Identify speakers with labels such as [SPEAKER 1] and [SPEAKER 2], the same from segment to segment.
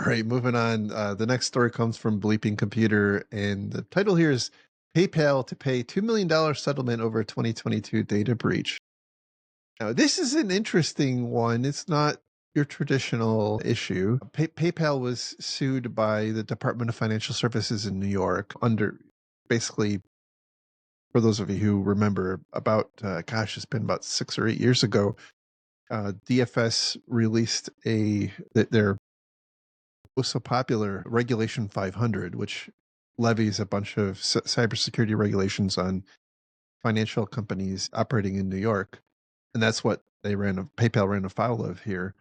[SPEAKER 1] right, moving on. The next story comes from Bleeping Computer, and the title here is PayPal to pay $2 million settlement over 2022 data breach. Now, this is an interesting one. It's not your traditional issue. PayPal was sued by the Department of Financial Services in New York under basically, for those of you who remember, about, it's been about 6 or 8 years ago, DFS released their was so popular Regulation 500, which levies a bunch of cybersecurity regulations on financial companies operating in New York, and that's what PayPal ran afoul of here.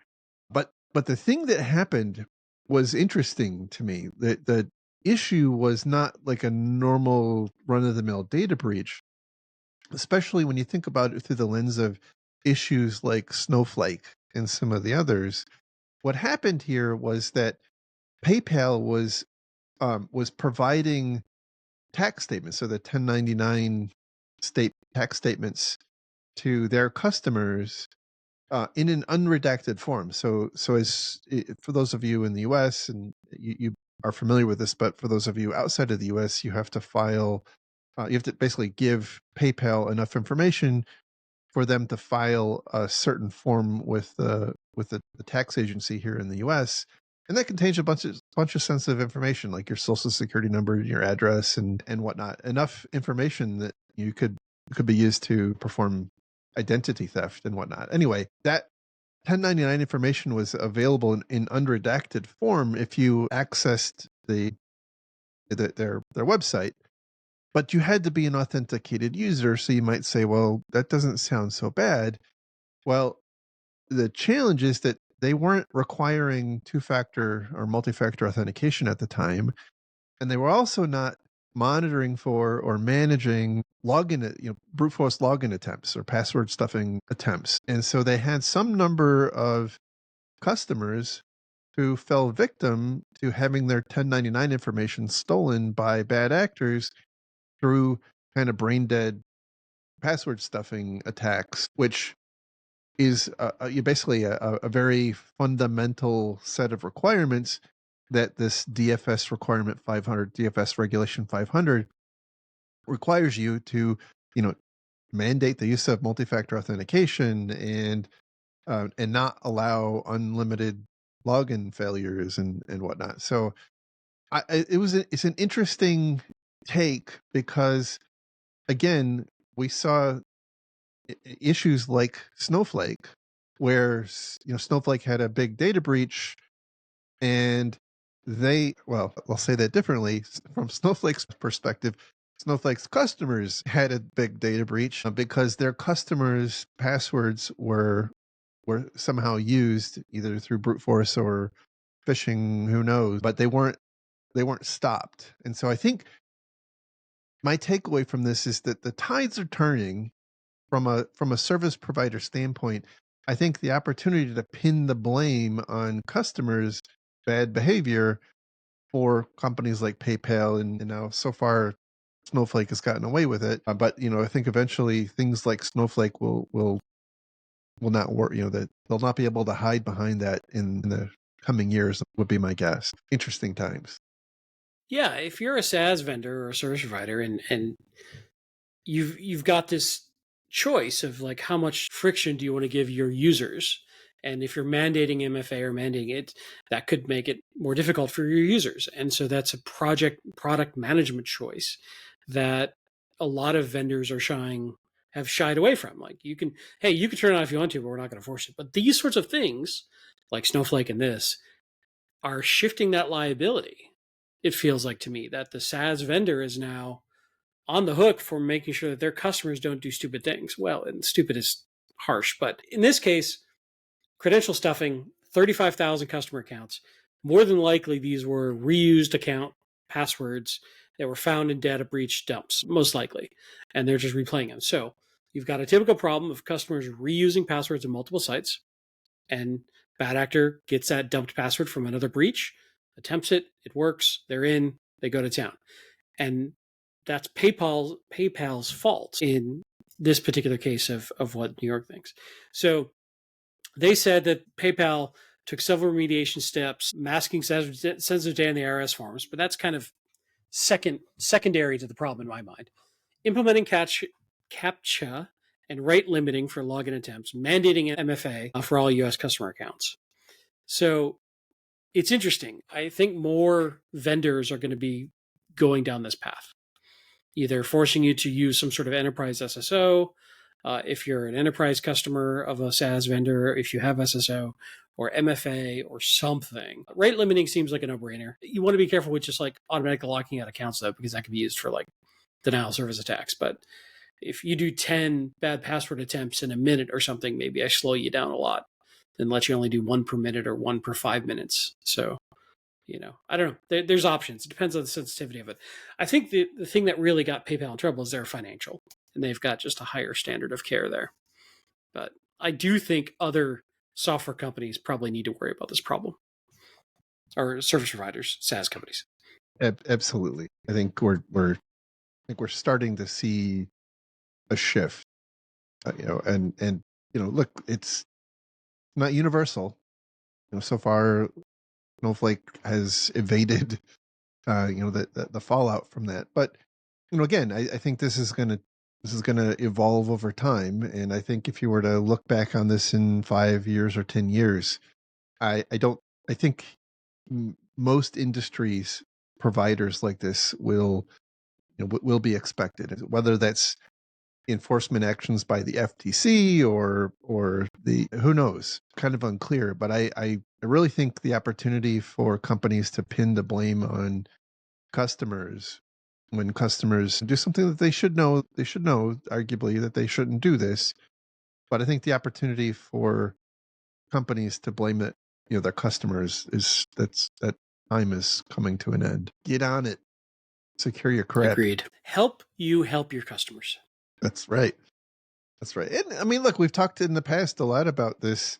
[SPEAKER 1] But the thing that happened was interesting to me. The issue was not like a normal run-of-the-mill data breach, especially when you think about it through the lens of issues like Snowflake and some of the others. What happened here was that PayPal was providing tax statements, so the 1099 tax statements to their customers in an unredacted form. So as for those of you in the U.S. and you are familiar with this, but for those of you outside of the U.S., you have to file. You have to basically give PayPal enough information for them to file a certain form with the tax agency here in the U.S. And that contains a bunch of sensitive information like your social security number, your address, and whatnot. Enough information that could be used to perform identity theft and whatnot. Anyway, that 1099 information was available in unredacted form if you accessed their website. But you had to be an authenticated user, so you might say, well, that doesn't sound so bad. Well, the challenge is that they weren't requiring two-factor or multi-factor authentication at the time, and they were also not monitoring for or managing brute force login attempts or password stuffing attempts. And so they had some number of customers who fell victim to having their 1099 information stolen by bad actors through kind of brain dead password stuffing attacks, which is basically a very fundamental set of requirements that this DFS requirement 500, DFS regulation 500 requires you to, mandate the use of multi-factor authentication and not allow unlimited login failures and whatnot. So it's an interesting take because, again, we saw issues like Snowflake, where Snowflake had a big data breach, and I'll say that differently. From Snowflake's perspective, Snowflake's customers had a big data breach because their customers' passwords were somehow used either through brute force or phishing, who knows, but they weren't stopped. And so I think my takeaway from this is that the tides are turning from a service provider standpoint. I think the opportunity to pin the blame on customers' bad behavior for companies like PayPal and now so far Snowflake has gotten away with it. But I think eventually things like Snowflake will not work. That they'll not be able to hide behind that in the coming years would be my guess. Interesting times.
[SPEAKER 2] Yeah, if you're a SaaS vendor or a service provider and you've got this choice of like how much friction do you want to give your users, and if you're mandating MFA or mandating it, that could make it more difficult for your users. And so that's a product management choice that a lot of vendors have shied away from. Like you can turn it on if you want to, but we're not going to force it. But these sorts of things, like Snowflake and this, are shifting that liability. It feels like to me that the SaaS vendor is now on the hook for making sure that their customers don't do stupid things. Well, and stupid is harsh, but in this case, credential stuffing, 35,000 customer accounts. More than likely, these were reused account passwords that were found in data breach dumps, most likely, and they're just replaying them. So you've got a typical problem of customers reusing passwords in multiple sites, and bad actor gets that dumped password from another breach, attempts it, it works, they're in, they go to town. And that's PayPal's fault in this particular case of what New York thinks. So they said that PayPal took several remediation steps, masking sensitive data in the IRS forms, but that's kind of secondary to the problem in my mind. Implementing CAPTCHA and rate limiting for login attempts, mandating MFA for all US customer accounts. So it's interesting. I think more vendors are going to be going down this path, either forcing you to use some sort of enterprise SSO, if you're an enterprise customer of a SaaS vendor, if you have SSO, or MFA or something. Rate limiting seems like a no-brainer. You want to be careful with just like automatically locking out accounts though, because that can be used for like denial of service attacks. But if you do 10 bad password attempts in a minute or something, maybe I slow you down a lot and let you only do 1 per minute or 1 per 5 minutes. So, I don't know. There's options. It depends on the sensitivity of it. I think the thing that really got PayPal in trouble is their financial, and they've got just a higher standard of care there. But I do think other software companies probably need to worry about this problem, or service providers, SaaS companies.
[SPEAKER 1] Absolutely. I think we're starting to see a shift. And look, it's not universal. So far, Snowflake has evaded, the fallout from that. But again, I think this is gonna evolve over time. And I think if you were to look back on this in 5 years or 10 years, I don't. I think most industries providers like this will be expected, whether that's enforcement actions by the FTC or the who knows, kind of unclear. But I really think the opportunity for companies to pin the blame on customers when customers do something that they should know arguably that they shouldn't do this. But I think the opportunity for companies to blame it, their customers, that time is coming to an end. Get on it. Secure your crap.
[SPEAKER 2] Agreed. Help you help your customers.
[SPEAKER 1] That's right. That's right. And I mean, look, we've talked in the past a lot about this,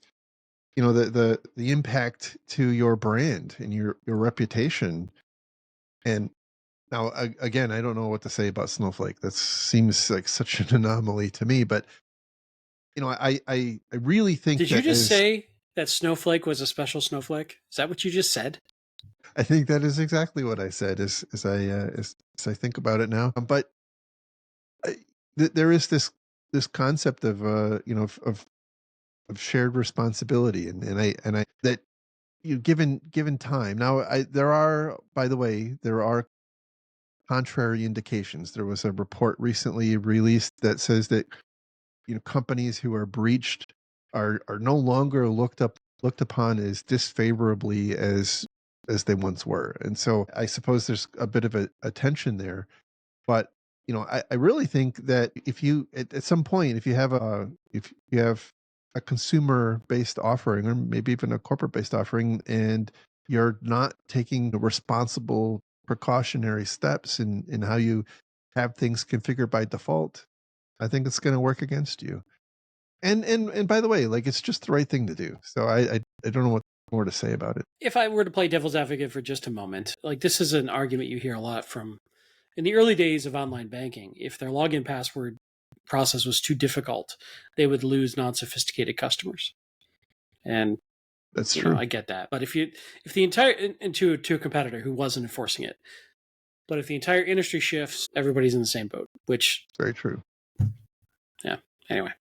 [SPEAKER 1] the impact to your brand and your reputation. And now, again, I don't know what to say about Snowflake. That seems like such an anomaly to me. But I really think
[SPEAKER 2] Did you just say that Snowflake was a special snowflake? Is that what you just said?
[SPEAKER 1] I think that is exactly what I said. As I think about it now, but there is this concept of of shared responsibility, and I that given time. Now, there are, by the way, there are contrary indications. There was a report recently released that says that companies who are breached are no longer looked upon as disfavorably as they once were. And so I suppose there's a bit of a tension there. But I really think that if you at some point, if you have a consumer based offering, or maybe even a corporate based offering, and you're not taking the responsible precautionary steps in how you have things configured by default, I think it's going to work against you. And by the way, like, it's just the right thing to do. So I don't know what more to say about it.
[SPEAKER 2] If I were to play devil's advocate for just a moment, like this is an argument you hear a lot from in the early days of online banking. If their login password process was too difficult, they would lose non-sophisticated customers. And
[SPEAKER 1] That's true.
[SPEAKER 2] I get that. But if the entire into a competitor who wasn't enforcing it, but if the entire industry shifts, everybody's in the same boat. Which
[SPEAKER 1] Very true.
[SPEAKER 2] Yeah. Anyway.